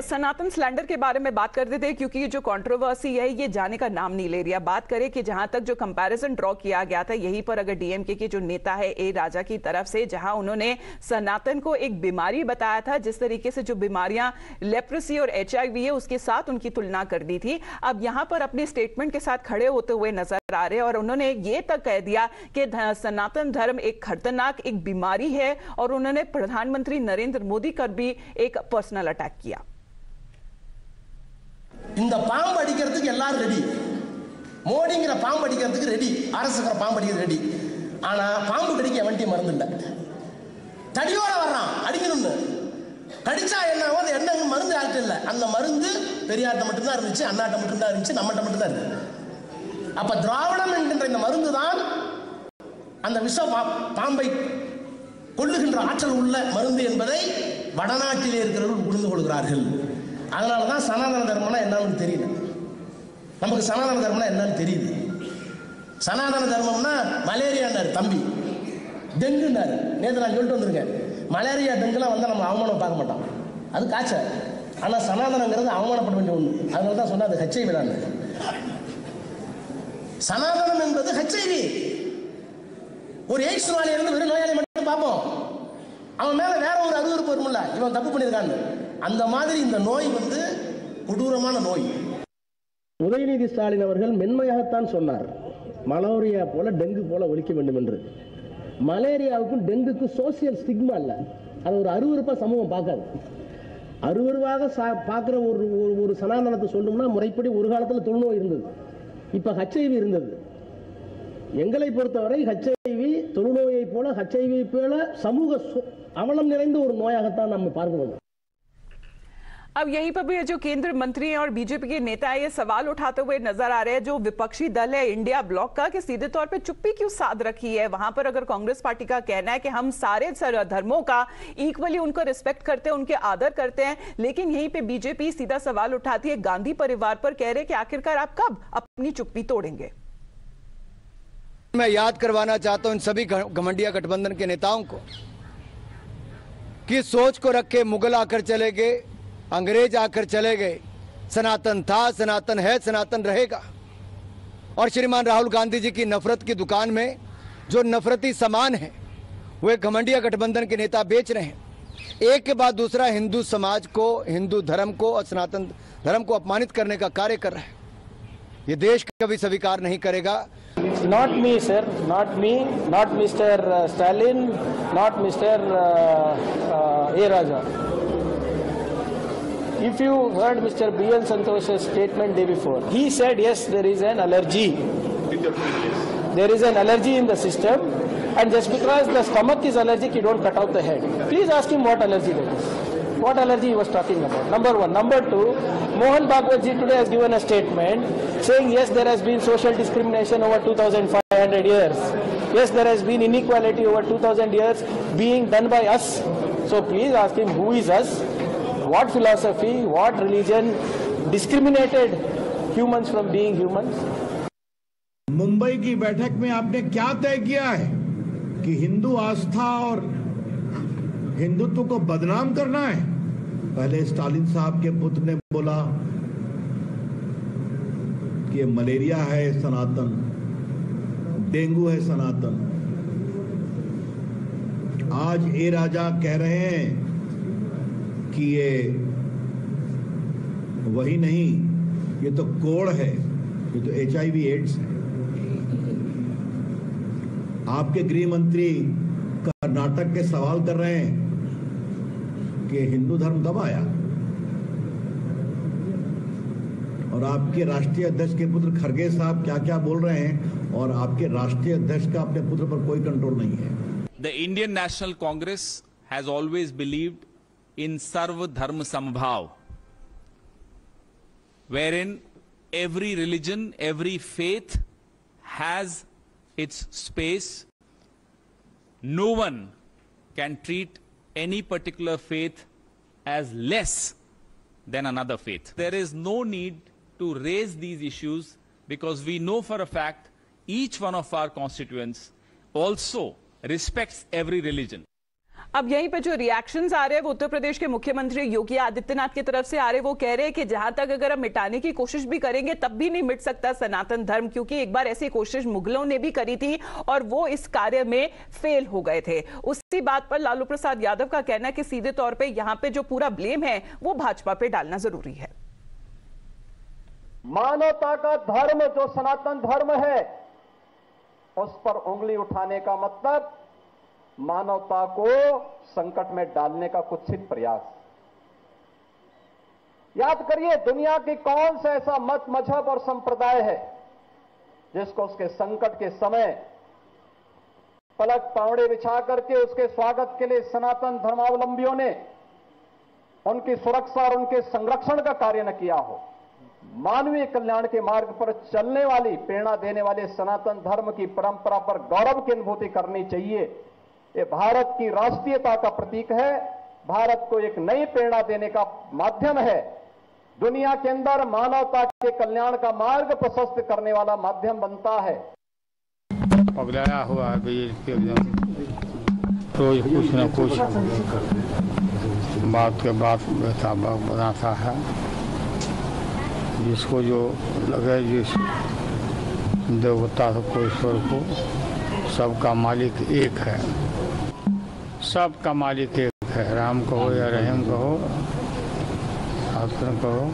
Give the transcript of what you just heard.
सनातन slander के बारे में बात करते थे, क्योंकि ये जो कंट्रोवर्सी है ये जाने का नाम नहीं ले रही है। बात करें कि जहां तक जो कंपैरिजन ड्रॉ किया गया था, यहीं पर अगर डीएमके के जो नेता है ए राजा की तरफ से, जहां उन्होंने सनातन को एक बीमारी बताया था, जिस तरीके से जो बीमारियां लेप्रेसी और एचआईवी है उसके साथ उनकी तुलना कर दी थी, अब यहां पर अपने स्टेटमेंट के साथ खड़े होते हुए नजर आ रहे हैं और उन्होंने ये तक कह दिया कि सनातन धर्म एक खतरनाक एक बीमारी है और उन्होंने प्रधानमंत्री नरेंद्र मोदी पर भी एक पर्सनल अटैक किया। இந்த பாம்பு அடிக்கிறதுக்கு எல்லாரும் ரெடி, மோடிங்கிற பாம்பு அடிக்கிறதுக்கு ரெடி, அரசுங்கிற பாம்பு அடிக்கிறது ரெடி. ஆனா பாம்பு கடிக்க வண்டி மருந்து இல்ல. தடியோட வர்றான் அடிக்கணும்னு, கடிச்சா என்ன என்ன மருந்து யார்கிட்ட இல்ல. அந்த மருந்து பெரியார்ட்ட மட்டும்தான் இருந்துச்சு, அண்ணாட்ட மட்டும்தான் இருந்துச்சு, நம்மகிட்ட மட்டும்தான் இருக்கு. அப்ப திராவிடம் என்கின்ற இந்த மருந்து தான் அந்த விஷ பாம்பை கொல்லுகின்ற ஆற்றல் உள்ள மருந்து என்பதை வடநாட்டிலே இருக்கிறவர்கள் புரிந்து கொள்கிறார்கள். அதனால தான் சனாதன தர்மம்னா என்னன்னு தெரியல. நமக்கு சனாதன தர்மம்னா என்னன்னு தெரியுது. சனாதன தர்மம்னா மலேரியான்னாரு தம்பி, டெங்குன்னாரு. நேற்று நான் சொல்லிட்டு வந்திருக்கேன், மலேரியா டெங்குலாம் வந்தால் நம்ம அவமானம் பார்க்க மாட்டோம், அது காய்ச்சல். ஆனால் சனாதனங்கிறது அவமானப்பட வேண்டிய ஒன்று. அதனால தான் சொன்னால் அது ஹெச்ஐவி தான். சனாதனம் என்பது ஹெச்ஐவி. ஒரு எய்ட்ஸ் நோயாளி இருந்து வெறும் நோயாளி மட்டும் பார்ப்போம், அவன் மேல வேற ஒரு அருவருப்பு வரும்ல, இவன் தப்பு பண்ணியிருக்கான்னு. அந்த மாதிரி இந்த நோய் வந்து கொடூரமான நோய். உதயநிதி ஸ்டாலின் அவர்கள் மென்மையாகத்தான் சொன்னார், மலேரியா போல டெங்கு போல ஒழிக்க வேண்டும் என்று. மலேரியாவுக்கும் டெங்குக்கும் சோசியல் ஸ்டிக்மா இல்ல, அது ஒரு அருவருப்பா சமூகம் பார்க்காது. அருவருவாக பார்க்கிற ஒரு சனாதனத்தை சொல்லணும்னா முறைப்படி ஒரு காலத்தில் தொழுநோய் இருந்தது, இப்ப ஹெச்ஐவி இருந்தது. எங்களை பொறுத்தவரை ஹெச்ஐவி தொழுநோயை போல ஹெச்ஐவி போல சமூக அவலம் நிறைந்த ஒரு நோயாகத்தான் நம்ம பார்க்கிறோம். अब यहीं पर भी जो केंद्र मंत्री हैं और बीजेपी के नेता है ये सवाल उठाते हुए नजर आ रहे हैं, जो विपक्षी दल है इंडिया ब्लॉक का, कि सीधे तौर पे चुप्पी क्यों साध रखी है। वहां पर अगर कांग्रेस पार्टी का कहना है कि हम सारे धर्मों का इक्वली उनको रिस्पेक्ट करते हैं, उनके आदर करते हैं, लेकिन यहीं पे बीजेपी सीधा सवाल उठाती है गांधी परिवार पर, कह रहे कि आखिरकार आप कब अपनी चुप्पी तोड़ेंगे। मैं याद करवाना चाहता हूं इन सभी घमंडिया गठबंधन के नेताओं को कि सोच को रख के मुगल आकर चले गए, अंग्रेज आकर चले गए, सनातन था, सनातन है, सनातन रहेगा। और श्रीमान राहुल गांधी जी की नफरत की दुकान में जो नफरती सामान है वो एक घमंडिया गठबंधन के नेता बेच रहे हैं। एक के बाद दूसरा हिंदू समाज को, हिंदू धर्म को और सनातन धर्म को अपमानित करने का कार्य कर रहे हैं। ये देश कभी स्वीकार नहीं करेगा। Not me, sir. Not me. Not Mr. Stalin. Not Mr. A. Raja. If you heard Mr. B.L. Santosh's statement day before, he said yes, there is an allergy. There is an allergy in the system, and just because the stomach is allergic, you don't cut out the head. Please ask him what allergy that is. What allergy he was talking about. Number one. Number two, Mohan Bhagwat ji today has given a statement saying yes, there has been social discrimination over 2,500 years. Yes, there has been inequality over 2,000 years being done by us. So please ask him who is us, what philosophy, what religion discriminated humans from being humans. Mumbai की बैठक में आपने क्या तय किया है कि हिंदू आस्था और हिंदुत्व को बदनाम करना है। पहले स्टालिन साहब के पुत्र ने बोला कि मलेरिया है सनातन, डेंगू है सनातन। आज ए राजा कह रहे हैं कि ये वही नहीं, ये तो कोड़ है, ये तो HIV एड्स है। आपके गृह मंत्री कर्नाटक के सवाल कर रहे हैं कि हिंदू धर्म कब आया, और आपके राष्ट्रीय अध्यक्ष के पुत्र खरगे साहब क्या क्या बोल रहे हैं, और आपके राष्ट्रीय अध्यक्ष का अपने पुत्र पर कोई कंट्रोल नहीं है। The Indian National Congress has always believed in Sarv Dharma Sambhav, wherein every religion, every faith has its space. No one can treat any particular faith as less than another faith. There is no need to raise these issues because we know for a fact each one of our constituents also respects every religion. अब यहीं पे जो reactions आ रहे हैं वो उत्तर प्रदेश के मुख्यमंत्री योगी आदित्यनाथ की तरफ से आ रहे हैं। वो कह रहे हैं कि जहां तक अगर हम मिटाने की कोशिश भी करेंगे तब भी नहीं मिट सकता सनातन धर्म, क्योंकि एक बार ऐसी कोशिश मुगलों ने भी करी थी और वो इस कार्य में फेल हो गए थे। उसी बात पर लालू प्रसाद यादव का कहना है कि सीधे तौर पर यहां पर जो पूरा ब्लेम है वो भाजपा पे डालना जरूरी है। मानवता का धर्म जो सनातन धर्म है उस पर उंगली उठाने का मतलब मानवता को संकट में डालने का कुत्सित प्रयास। याद करिए, दुनिया की कौन सा ऐसा मत, मजहब और संप्रदाय है जिसको उसके संकट के समय पलक पावड़े बिछा करके उसके स्वागत के लिए सनातन धर्मावलंबियों ने उनकी सुरक्षा और उनके संरक्षण का कार्य न किया हो। मानवीय कल्याण के मार्ग पर चलने वाली, प्रेरणा देने वाले सनातन धर्म की परंपरा पर गौरव की अनुभूति करनी चाहिए। ये भारत की राष्ट्रीयता का प्रतीक है, भारत को एक नई प्रेरणा देने का माध्यम है, दुनिया के अंदर मानवता के कल्याण का मार्ग प्रशस्त करने वाला माध्यम बनता है। पगलाया हुआ है रोज कुछ न कुछ बात के बात बनाता है, जिसको जो लगे, जिस देवता को, ईश्वर को, सबका मालिक एक है, सबका मालिक एक है। राम कहो या रहीम कहो, आसमान कहो,